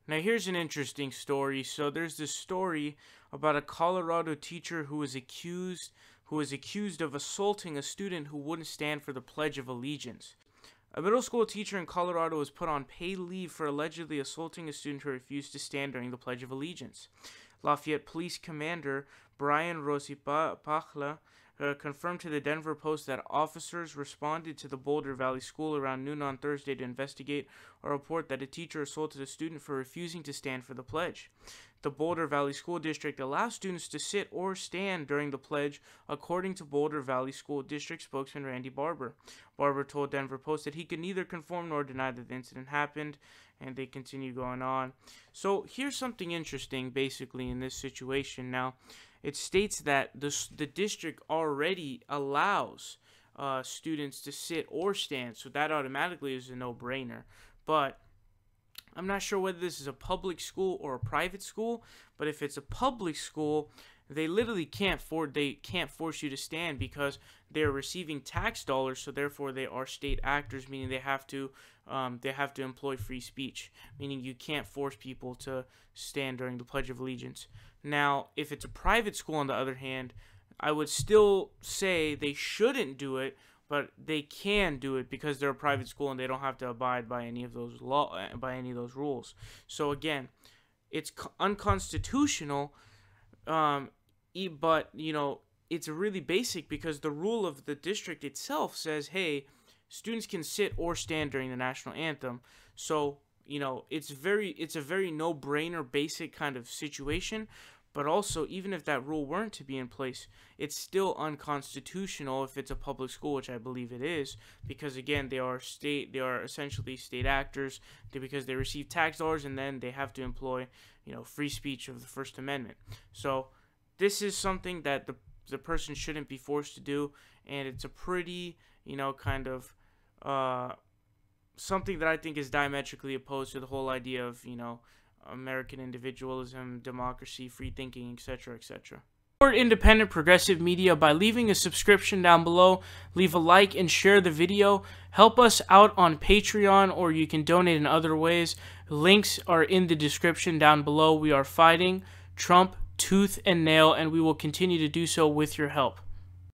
Now here's an interesting story. So there's this story about a Colorado teacher who was accused of assaulting a student who wouldn't stand for the Pledge of Allegiance. A middle school teacher in Colorado was put on paid leave for allegedly assaulting a student who refused to stand during the Pledge of Allegiance. Lafayette Police Commander Brian Rosipachla confirmed to the Denver Post that officers responded to the Boulder Valley School around noon on Thursday to investigate a report that a teacher assaulted a student for refusing to stand for the pledge. The Boulder Valley School District allows students to sit or stand during the pledge, according to Boulder Valley School District spokesman Randy Barber. Barber told Denver Post that he could neither confirm nor deny that the incident happened, and they continue going on. So here's something interesting, basically, in this situation. Now, it states that the district already allows students to sit or stand, so that automatically is a no-brainer. But I'm not sure whether this is a public school or a private school, but if it's a public school, they literally can't force you to stand because they're receiving tax dollars, so therefore they are state actors, meaning they have to employ free speech, meaning you can't force people to stand during the Pledge of Allegiance. Now, if it's a private school, on the other hand, I would still say they shouldn't do it, but they can do it because they're a private school and they don't have to abide by any of those rules. So again, it's unconstitutional, but it's really basic because the rule of the district itself says, hey, students can sit or stand during the national anthem. So it's a very no-brainer, basic kind of situation. But also, even if that rule weren't to be in place, it's still unconstitutional if it's a public school, which I believe it is, because again, they are essentially state actors, because they receive tax dollars and then they have to employ, free speech of the First Amendment. So this is something that the person shouldn't be forced to do, and it's a pretty, something that I think is diametrically opposed to the whole idea of, American individualism, democracy, free thinking, etc., etc. Support independent progressive media by leaving a subscription down below. Leave a like and share the video. Help us out on Patreon, or you can donate in other ways. Links are in the description down below. We are fighting Trump tooth and nail, and we will continue to do so with your help.